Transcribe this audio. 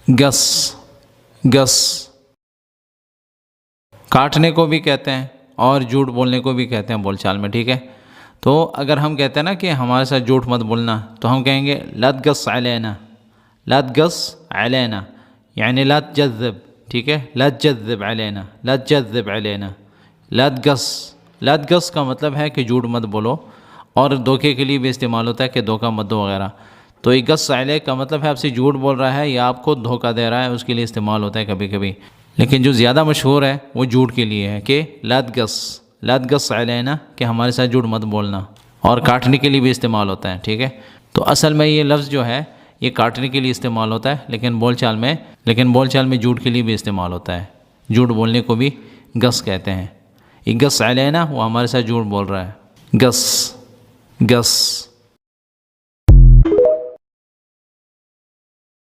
गस, गस। काटने को भी कहते हैं और झूठ बोलने को भी कहते हैं बोलचाल में, ठीक है। तो अगर हम कहते हैं ना कि हमारे साथ झूठ मत बोलना, तो हम कहेंगे ला तगस अलैना, ला तगस अलैना, यानी ला तजज़ब, ठीक है। ला तजज़ब अलैना, ला तजज़ब अलैना, ला तगस। ला तगस का मतलब है कि झूठ मत बोलो, और धोखे के लिए भी इस्तेमाल होता है कि धोखा मत दो वगैरह। तो ये गस अलैह का मतलब है आपसे झूठ बोल रहा है या आपको धोखा दे रहा है, उसके लिए इस्तेमाल होता है कभी कभी। लेकिन जो ज़्यादा मशहूर है वो झूठ के लिए है कि ला तगस, ला तगस अलैना, कि हमारे साथ झूठ मत बोलना। और काटने के लिए भी इस्तेमाल होता है, ठीक है। तो असल में ये लफ्ज़ जो है ये काटने के लिए इस्तेमाल होता है, लेकिन बोलचाल में झूठ के लिए भी इस्तेमाल होता है। झूठ बोलने को भी गस कहते हैं। ये गस अलैना, वो हमारे साथ झूठ बोल रहा है। गस, गस।